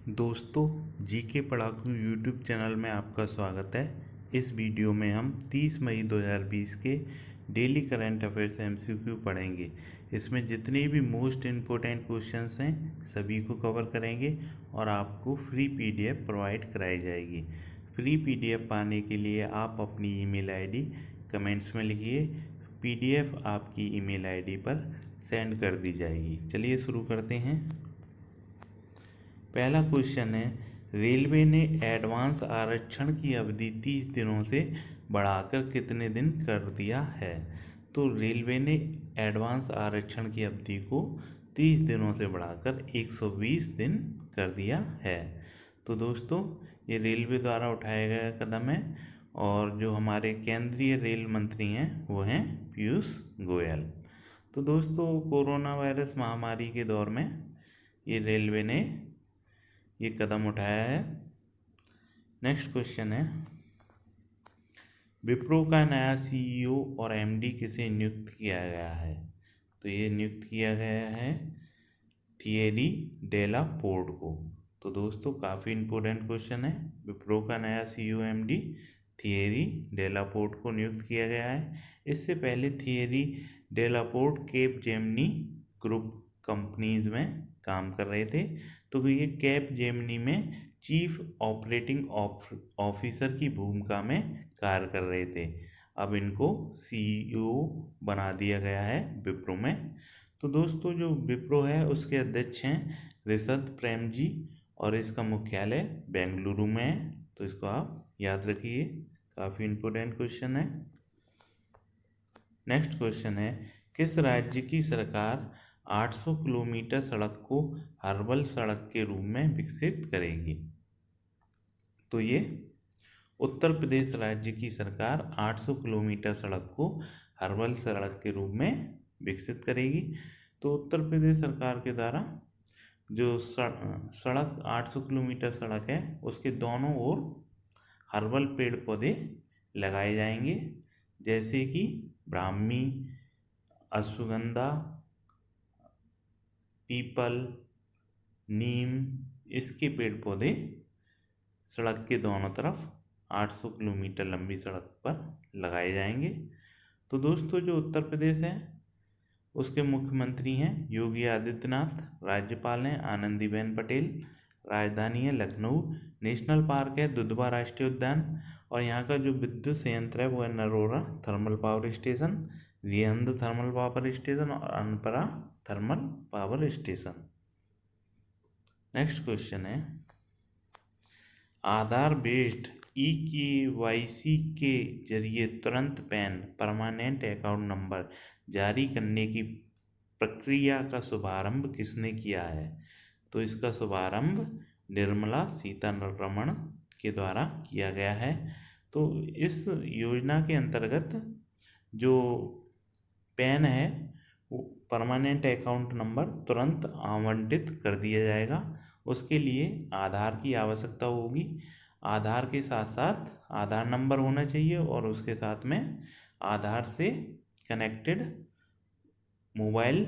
दोस्तों, GK पढ़ाकू YouTube channel में आपका स्वागत है। इस वीडियो में हम 30 मई 2020 के डेली करंट अफेयर्स एमसीक्यू पढ़ेंगे। इसमें जितने भी मोस्ट इम्पोर्टेंट क्वेश्चंस हैं सभी को कवर करेंगे और आपको फ्री पीडीएफ प्रोवाइड कराई जाएगी। फ्री पीडीएफ पाने के लिए आप अपनी ईमेल आईडी कमेंट्स में लिखिए, पीडीएफ आपकी ईमेल आईडी पर सेंड कर दी जाएगी। चलिए शुरू करते हैं। पहला क्वेश्चन है, रेलवे ने एडवांस आरक्षण की अवधि 30 दिनों से बढ़ाकर कितने दिन कर दिया है? तो रेलवे ने एडवांस आरक्षण की अवधि को 30 दिनों से बढ़ाकर 120 दिन कर दिया है। तो दोस्तों, ये रेलवे द्वारा उठाया गया कदम है और जो हमारे केंद्रीय रेल मंत्री हैं वो हैं पीयूष गोयल। तो दोस्तों, कोरोना वायरस महामारी के दौर में ये रेलवे ने ये कदम उठाया है। नेक्स्ट क्वेश्चन है, विप्रो का नया सीईओ और एमडी किसे नियुक्त किया गया है? तो ये नियुक्त किया गया है थियरी डेला पोर्ट को। तो दोस्तों, काफ़ी इम्पोर्टेंट क्वेश्चन है। विप्रो का नया CEO MD Thierry Delaporte को नियुक्त किया गया है। इससे पहले Thierry Delaporte Capgemini group companies में काम कर रहे थे। तो ये केप जेमिनी में चीफ ऑपरेटिंग ऑफिसर की भूमिका में कार्य कर रहे थे। अब इनको सीईओ बना दिया गया है विप्रो में। तो दोस्तों, जो विप्रो है उसके अध्यक्ष हैं ऋषभ प्रेम जी और इसका मुख्यालय बेंगलुरु में है। तो इसको आप याद रखिए, काफ़ी इम्पोर्टेंट क्वेश्चन है। नेक्स्ट क्वेश्चन है, किस राज्य की सरकार 800 किलोमीटर सड़क को हर्बल सड़क के रूप में विकसित करेगी? तो ये उत्तर प्रदेश राज्य की सरकार 800 किलोमीटर सड़क को हर्बल सड़क के रूप में विकसित करेगी। तो उत्तर प्रदेश सरकार के द्वारा जो सड़क 800 किलोमीटर सड़क है उसके दोनों ओर हर्बल पेड़ पौधे लगाए जाएंगे, जैसे कि ब्राह्मी, अश्वगंधा, पीपल, नीम, इसके पेड़ पौधे सड़क के दोनों तरफ 800 किलोमीटर लंबी सड़क पर लगाए जाएंगे। तो दोस्तों, जो उत्तर प्रदेश है उसके मुख्यमंत्री हैं योगी आदित्यनाथ, राज्यपाल हैं आनंदीबेन पटेल, राजधानी है लखनऊ, नेशनल पार्क है दुधवा राष्ट्रीय उद्यान और यहाँ का जो विद्युत संयंत्र है वो है Narora thermal power station, Rihand thermal power station और Anpara thermal power station. Next question है, आधार बेस्ड EKYC के जरिए तुरंत पैन परमानेंट अकाउंट नंबर जारी करने की प्रक्रिया का शुभारंभ किसने किया है? तो इसका शुभारंभ निर्मला सीतारमण के द्वारा किया गया है। तो इस योजना के अंतर्गत जो पैन है वो परमानेंट अकाउंट नंबर तुरंत आवंटित कर दिया जाएगा। उसके लिए आधार की आवश्यकता होगी। आधार के साथ साथ आधार नंबर होना चाहिए और उसके साथ में आधार से कनेक्टेड मोबाइल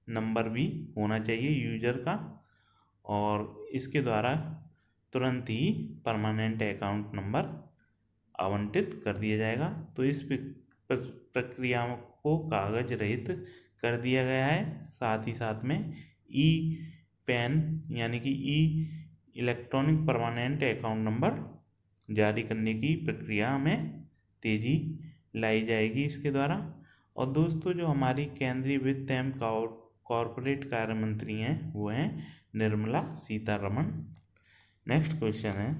नंबर भी होना चाहिए यूजर का, और इसके द्वारा तुरंत ही परमानेंट अकाउंट नंबर आवंटित कर दिया जाएगा। तो इस प्रक्रिया को कागज रहित कर दिया गया है। साथ ही साथ में ई पैन यानी कि इलेक्ट्रॉनिक परमानेंट अकाउंट नंबर जारी करने की प्रक्रिया में तेजी लाई जाएगी इसके द्वारा। और दोस्तों, जो हमारी केंद्रीय वित्त एवं कॉरपोरेट कार्य मंत्री हैं वो हैं निर्मला सीतारमण। नेक्स्ट क्वेश्चन है,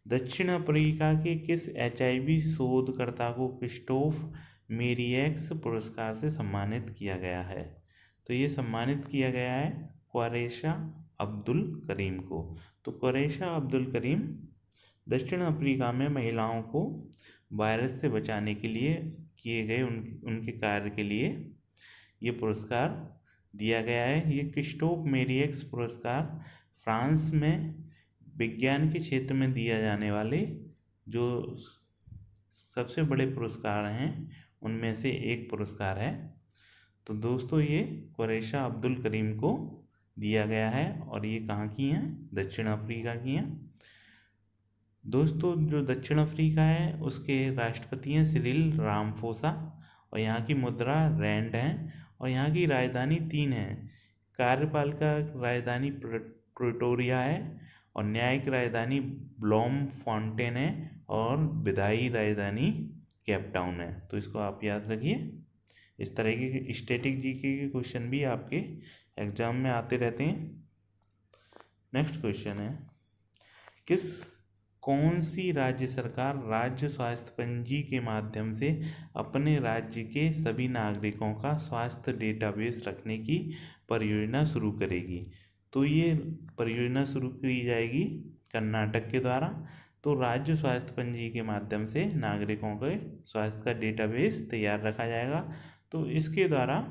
दक्षिण अफ्रीका के किस HIV शोधकर्ता को क्रिस्टोफ मेरियक्स पुरस्कार से सम्मानित किया गया है? तो ये सम्मानित किया गया है क्वारेशा अब्दुल करीम को। तो क्वारेशा अब्दुल करीम दक्षिण अफ्रीका में महिलाओं को वायरस से बचाने के लिए किए गए उनके कार्य के लिए ये पुरस्कार दिया गया है। ये क्रिस्टोफ मेरियक्स पुरस्कार फ्रांस में विज्ञान के क्षेत्र में दिया जाने वाले जो सबसे बड़े पुरस्कार हैं उनमें से एक पुरस्कार है। तो दोस्तों, ये क्वारेशा अब्दुल करीम को दिया गया है और ये कहाँ की हैं? दक्षिण अफ्रीका की हैं। दोस्तों जो दक्षिण अफ्रीका है उसके राष्ट्रपति हैं सिरिल रामाफोसा और यहाँ की मुद्रा रैंड है और यहाँ की राजधानी 3 है। कार्यपालिका राजधानी प्रिटोरिया है और न्यायिक राजधानी ब्लॉमफॉन्टेन है और विधायी राजधानी केप टाउन है। तो इसको आप याद रखिए। इस तरह के स्टैटिक जीके के क्वेश्चन भी आपके एग्जाम में आते रहते हैं। नेक्स्ट क्वेश्चन है, कौन सी राज्य सरकार राज्य स्वास्थ्य पंजी के माध्यम से अपने राज्य के सभी नागरिकों का स्वास्थ्य डेटाबेस रखने की परियोजना शुरू करेगी? तो ये परियोजना शुरू की जाएगी कर्नाटक के द्वारा। तो राज्य स्वास्थ्य पंजी के माध्यम से नागरिकों के स्वास्थ्य का डेटाबेस तैयार रखा जाएगा। तो इसके द्वारा,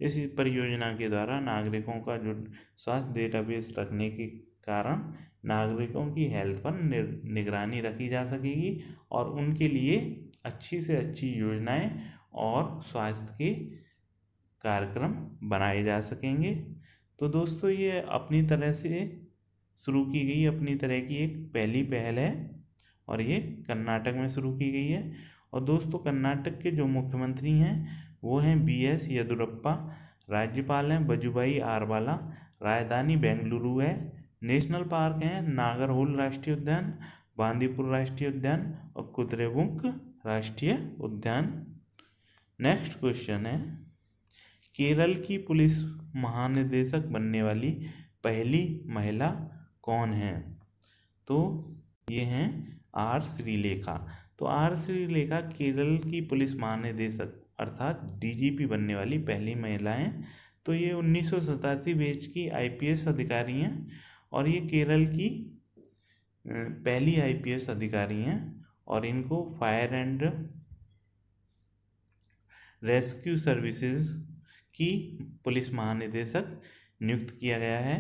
इस परियोजना के द्वारा नागरिकों का जो स्वास्थ्य डेटाबेस रखने के कारण नागरिकों की हेल्थ पर निगरानी रखी जा सकेगी और उनके लिए अच्छी से अच्छी योजनाएं और स्वास्थ्य के कार्यक्रम बनाए जा सकेंगे। तो दोस्तों ये अपनी तरह से शुरू की गई अपनी तरह की एक पहली पहल है और ये कर्नाटक में शुरू की गई है। और दोस्तों कर्नाटक के जो मुख्यमंत्री हैं वो हैं BS येदियुरप्पा, राज्यपाल हैं वजुभाई आरवाला, राजधानी बेंगलुरु है, नेशनल पार्क हैं नागरहोल राष्ट्रीय उद्यान, बांदीपुर राष्ट्रीय उद्यान और कुद्रेमुख राष्ट्रीय उद्यान। नेक्स्ट क्वेश्चन है, केरल की पुलिस महानिदेशक बनने वाली पहली महिला कौन है? तो ये हैं R श्रीलेखा। तो R श्रीलेखा केरल की पुलिस महानिदेशक अर्थात DGP बनने वाली पहली महिला हैं। तो ये 1987 बैच की IPS अधिकारी हैं और ये केरल की पहली IPS अधिकारी हैं और इनको फायर एंड रेस्क्यू सर्विसेज की पुलिस महानिदेशक नियुक्त किया गया है।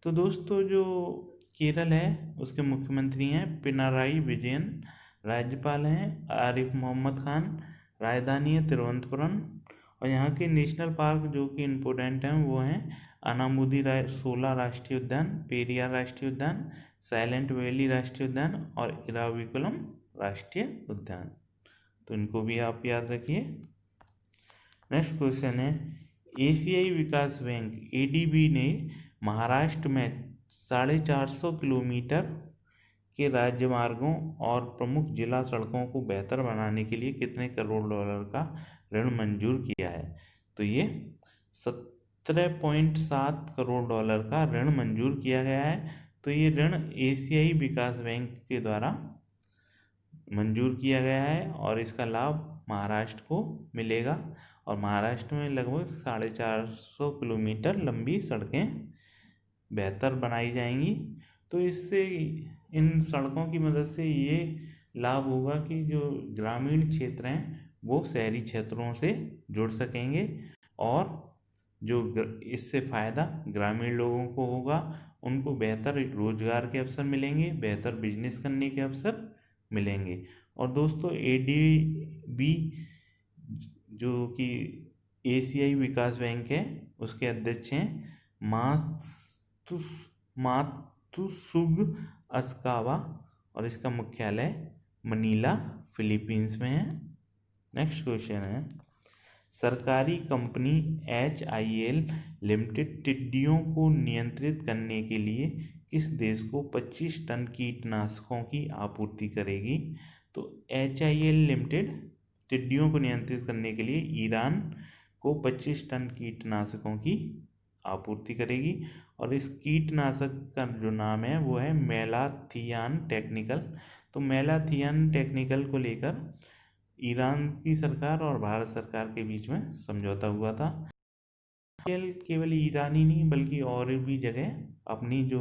तो दोस्तों जो केरल है उसके मुख्यमंत्री हैं पिनाराई विजयन, राज्यपाल हैं आरिफ मोहम्मद खान, राजधानी है तिरुवनंतपुरम और यहाँ के नेशनल पार्क जो कि इम्पोर्टेंट हैं वो हैं अनामुदी 16 राष्ट्रीय उद्यान, पेरियार राष्ट्रीय उद्यान, साइलेंट वैली राष्ट्रीय उद्यान और इराविकुलम राष्ट्रीय उद्यान। तो इनको भी आप याद रखिए। नेक्स्ट क्वेश्चन है, एशियाई विकास बैंक ADB ने महाराष्ट्र में 450 किलोमीटर के राज्य मार्गों और प्रमुख जिला सड़कों को बेहतर बनाने के लिए कितने करोड़ डॉलर का ऋण मंजूर किया है? तो ये 17.7 करोड़ डॉलर का ऋण मंजूर किया गया है। तो ये ऋण एशियाई विकास बैंक के द्वारा मंजूर किया गया है और इसका लाभ महाराष्ट्र को मिलेगा और महाराष्ट्र में लगभग 450 किलोमीटर लंबी सड़कें बेहतर बनाई जाएंगी। तो इससे इन सड़कों की मदद से ये लाभ होगा कि जो ग्रामीण क्षेत्र हैं वो शहरी क्षेत्रों से जुड़ सकेंगे और जो इससे फ़ायदा ग्रामीण लोगों को होगा, उनको बेहतर रोजगार के अवसर मिलेंगे, बेहतर बिजनेस करने के अवसर मिलेंगे। और दोस्तों ADB जो कि एशियाई विकास बैंक है उसके अध्यक्ष हैं मात्सुग अस्कावा और इसका मुख्यालय मनीला फिलीपींस में है। नेक्स्ट क्वेश्चन है, सरकारी कंपनी HIL लिमिटेड टिड्डियों को नियंत्रित करने के लिए किस देश को 25 टन कीटनाशकों की आपूर्ति करेगी? तो HIL लिमिटेड टिड्डियों को नियंत्रित करने के लिए ईरान को 25 टन कीटनाशकों की आपूर्ति करेगी और इस कीटनाशक का जो नाम है वो है मेलाथियान टेक्निकल। तो मेलाथियान टेक्निकल को लेकर ईरान की सरकार और भारत सरकार के बीच में समझौता हुआ था। केवल ईरान ही नहीं बल्कि और भी जगह अपनी जो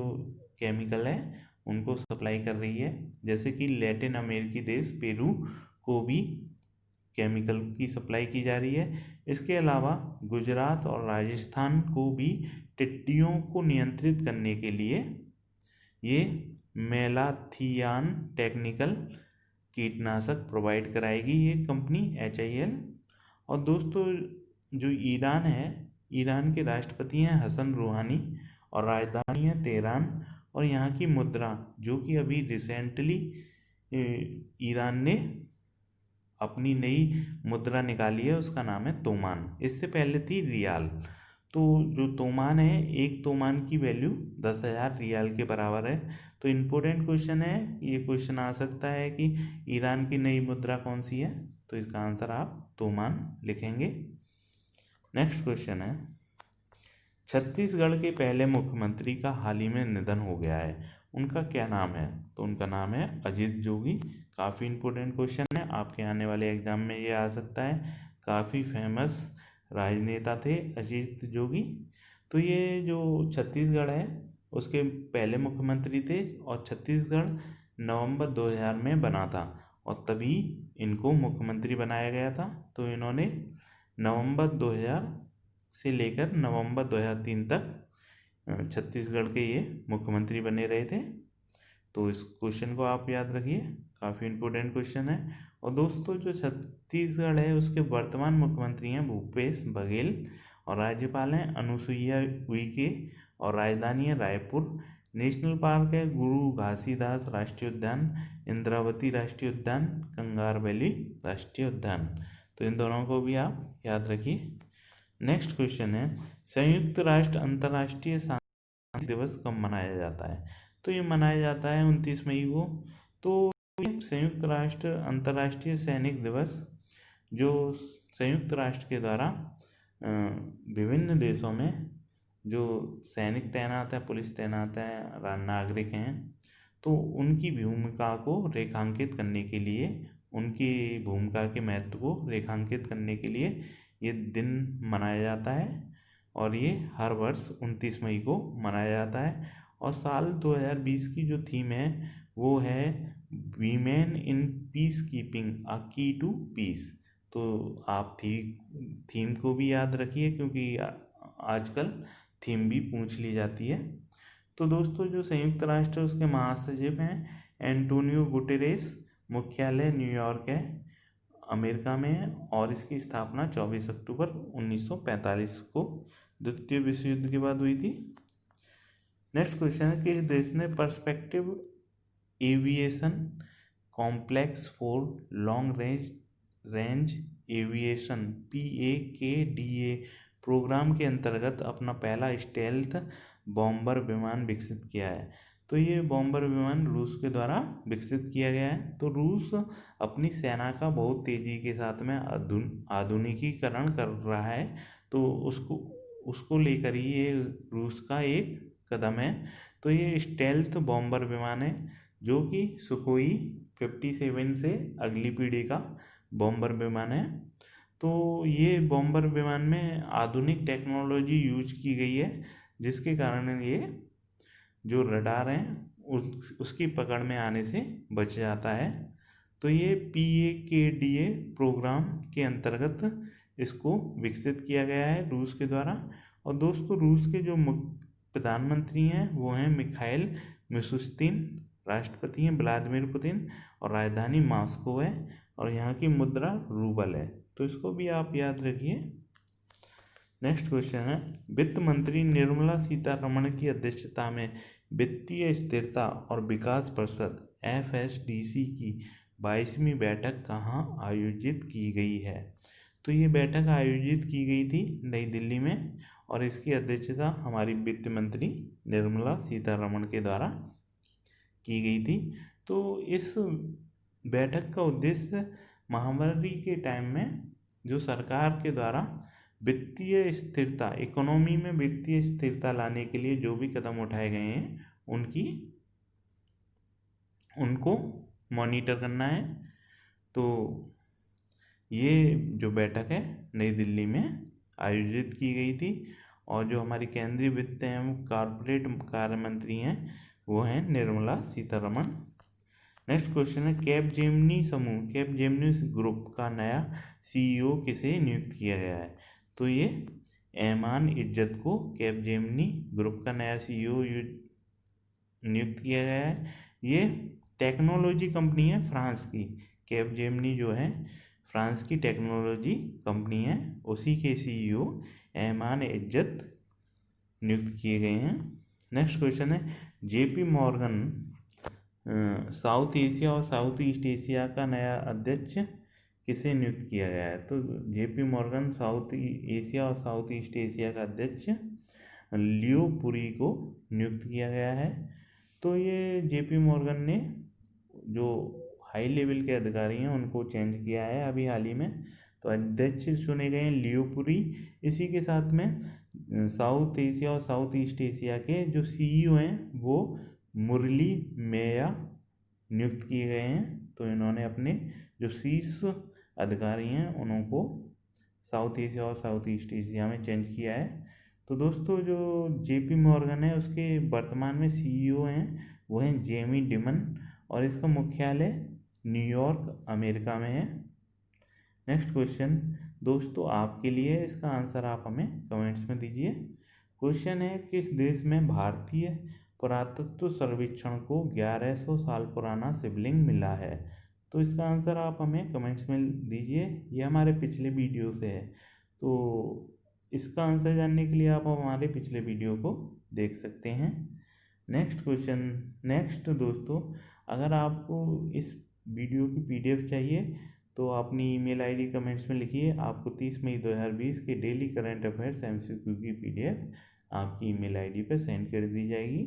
केमिकल है उनको सप्लाई कर रही है, जैसे कि लैटिन अमेरिकी देश पेरू को भी केमिकल की सप्लाई की जा रही है। इसके अलावा गुजरात और राजस्थान को भी टिड्डियों को नियंत्रित करने के लिए ये मेलाथियान टेक्निकल कीटनाशक प्रोवाइड कराएगी ये कंपनी HIL। और दोस्तों जो ईरान है ईरान के राष्ट्रपति हैं हसन रूहानी और राजधानी है तेहरान। और यहाँ की मुद्रा जो कि अभी रिसेंटली ईरान ने अपनी नई मुद्रा निकाली है उसका नाम है तोमान। इससे पहले थी रियाल। तो जो तोमान है, एक तोमान की वैल्यू 10,000 रियाल के बराबर है। तो इम्पोर्टेंट क्वेश्चन है, ये क्वेश्चन आ सकता है कि ईरान की नई मुद्रा कौन सी है, तो इसका आंसर आप तोमान लिखेंगे। नेक्स्ट क्वेश्चन है, छत्तीसगढ़ के पहले मुख्यमंत्री का हाल ही में निधन हो गया है, उनका क्या नाम है, तो उनका नाम है अजीत जोगी। काफ़ी इम्पोर्टेंट क्वेश्चन है, आपके आने वाले एग्जाम में ये आ सकता है। काफ़ी फेमस राजनेता थे अजीत जोगी। तो ये जो छत्तीसगढ़ है उसके पहले मुख्यमंत्री थे और छत्तीसगढ़ नवंबर 2000 में बना था और तभी इनको मुख्यमंत्री बनाया गया था। तो इन्होंने नवंबर 2000 से लेकर नवंबर 2003 तक छत्तीसगढ़ के ये मुख्यमंत्री बने रहे थे। तो इस क्वेश्चन को आप याद रखिए, काफ़ी इम्पोर्टेंट क्वेश्चन है। और दोस्तों जो छत्तीसगढ़ है उसके वर्तमान मुख्यमंत्री हैं भूपेश बघेल और राज्यपाल हैं अनुसुईया उइके और राजधानी है रायपुर। नेशनल पार्क है गुरु घासीदास राष्ट्रीय उद्यान, इंद्रावती राष्ट्रीय उद्यान, कंगार वैली राष्ट्रीय उद्यान। तो इन दोनों को भी आप याद रखिए। नेक्स्ट क्वेश्चन है, संयुक्त राष्ट्र अंतर्राष्ट्रीय शांति दिवस कब मनाया जाता है, तो ये मनाया जाता है 29 मई को। तो संयुक्त राष्ट्र अंतर्राष्ट्रीय सैनिक दिवस जो संयुक्त राष्ट्र के द्वारा विभिन्न देशों में जो सैनिक तैनात है, पुलिस तैनात है, नागरिक हैं, तो उनकी भूमिका को रेखांकित करने के लिए, उनकी भूमिका के महत्व को रेखांकित करने के लिए ये दिन मनाया जाता है और ये हर वर्ष 29 मई को मनाया जाता है। और साल 2020 की जो थीम है वो है women in peace keeping a की टू पीस। तो आप थीम को भी याद रखिए क्योंकि आजकल थीम भी पूछ ली जाती है। तो दोस्तों जो संयुक्त राष्ट्र उसके महासचिव हैं एंटोनियो गुटेरेस, मुख्यालय न्यूयॉर्क है, अमेरिका में है और इसकी स्थापना 24 अक्टूबर 1945 को द्वितीय विश्व युद्ध के बाद हुई थी। नेक्स्ट क्वेश्चन है, किस देश ने perspective aviation complex for long range aviation PAKDA program के अंतर्गत अपना पहला स्टेल्थ बॉम्बर विमान विकसित किया है, तो ये बॉम्बर विमान रूस के द्वारा विकसित किया गया है। तो रूस अपनी सेना का बहुत तेज़ी के साथ में आधुनिकीकरण कर रहा है, तो उसको लेकर ही ये रूस का एक कदम है। तो ये स्टेल्थ बॉम्बर विमान है जो कि सुखोई 57 से अगली पीढ़ी का बॉम्बर विमान है। तो ये बॉम्बर विमान में आधुनिक टेक्नोलॉजी यूज की गई है जिसके कारण ये जो रडार हैं उसकी पकड़ में आने से बच जाता है। तो ये PAKDA प्रोग्राम के अंतर्गत इसको विकसित किया गया है रूस के द्वारा। और दोस्तों रूस के जो प्रधानमंत्री हैं वो हैं मिखाइल मिशुस्तिन, राष्ट्रपति हैं व्लादिमीर पुतिन और राजधानी मॉस्को है और यहाँ की मुद्रा रूबल है, तो इसको भी आप याद रखिए। नेक्स्ट क्वेश्चन है, वित्त मंत्री निर्मला सीतारमण की अध्यक्षता में वित्तीय स्थिरता और विकास परिषद FSDC की 22वीं बैठक कहाँ आयोजित की गई है, तो ये बैठक आयोजित की गई थी नई दिल्ली में और इसकी अध्यक्षता हमारी वित्त मंत्री निर्मला सीतारमण के द्वारा की गई थी। तो इस बैठक का उद्देश्य महामारी के टाइम में जो सरकार के द्वारा वित्तीय स्थिरता, इकोनॉमी में वित्तीय स्थिरता लाने के लिए जो भी कदम उठाए गए हैं उनको मॉनिटर करना है। तो ये जो बैठक है नई दिल्ली में आयोजित की गई थी और जो हमारी केंद्रीय वित्त एवं कॉर्पोरेट कार्य मंत्री हैं वो हैं निर्मला सीतारमण। नेक्स्ट क्वेश्चन है, कैपजेमिनी ग्रुप का नया CEO किसे नियुक्त किया गया है, तो ये ऐमान इज्जत को कैपजेमिनी ग्रुप का नया CEO नियुक्त किया गया है। ये टेक्नोलॉजी कंपनी है फ्रांस की, कैपजेमिनी जो है फ्रांस की टेक्नोलॉजी कंपनी है, उसी के CEO एहमान इज्जत नियुक्त किए गए हैं। नेक्स्ट क्वेश्चन है, जेपी मॉर्गन साउथ एशिया और साउथ ईस्ट एशिया का नया अध्यक्ष किसे नियुक्त किया गया है? तो जेपी मॉर्गन साउथ एशिया और साउथ ईस्ट एशिया का अध्यक्ष लियो पुरी को नियुक्त किया गया है। तो ये जेपी मॉर्गन ने जो हाई लेवल के अधिकारी हैं उनको चेंज किया है अभी हाल ही में। तो अध्यक्ष चुने गए हैं लियो पुरी। इसी के साथ में साउथ एशिया और साउथ ईस्ट एशिया के जो सीईओ हैं वो मुरली मेया नियुक्त किए गए हैं। तो इन्होंने अपने जो शीर्ष अधिकारी हैं उनको साउथ एशिया और साउथ ईस्ट एशिया में चेंज किया है। तो दोस्तों जो जेपी मॉर्गन है उसके वर्तमान में सीईओ हैं वो हैं जेमी डिमन और इसका मुख्यालय न्यूयॉर्क अमेरिका में है। नेक्स्ट क्वेश्चन दोस्तों आपके लिए, इसका आंसर आप हमें कमेंट्स में दीजिए। क्वेश्चन है, किस देश में भारतीय पुरातत्व सर्वेक्षण को 1100 साल पुराना शिवलिंग मिला है? तो इसका आंसर आप हमें कमेंट्स में दीजिए। ये हमारे पिछले वीडियो से है, तो इसका आंसर जानने के लिए आप हमारे पिछले वीडियो को देख सकते हैं। नेक्स्ट क्वेश्चन, नेक्स्ट दोस्तों, अगर आपको इस वीडियो की पीडीएफ चाहिए तो अपनी ईमेल आईडी कमेंट्स में लिखिए। आपको 30 मई 2020 के डेली करंट अफेयर्स एमसीक्यू की पीडीएफ आपकी ईमेल आईडी पर सेंड कर दी जाएगी।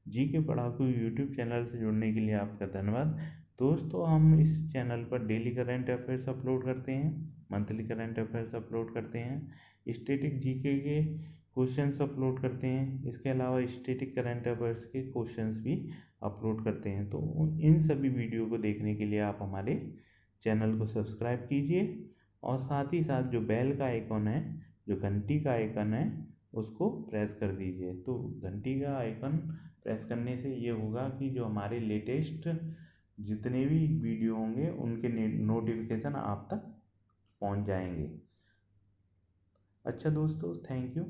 जी के पढ़ाकू यूट्यूब चैनल से जुड़ने के लिए आपका धन्यवाद। दोस्तों हम इस चैनल पर डेली करंट अफेयर्स अपलोड करते हैं, मंथली करंट अफेयर्स अपलोड करते हैं, स्टैटिक जीके के क्वेश्चंस अपलोड करते हैं। इसके अलावा स्टैटिक करंट अफेयर्स के क्वेश्चंस भी अपलोड करते हैं। तो इन सभी वीडियो को देखने के लिए आप हमारे चैनल को सब्सक्राइब कीजिए और साथ ही साथ जो बेल का आइकॉन है, जो घंटी का आइकन है, उसको प्रेस कर दीजिए। तो घंटी का आइकन प्रेस करने से ये होगा कि जो हमारे लेटेस्ट जितने भी वीडियो होंगे उनके नोटिफिकेशन आप तक पहुंच जाएंगे। अच्छा दोस्तों, थैंक यू।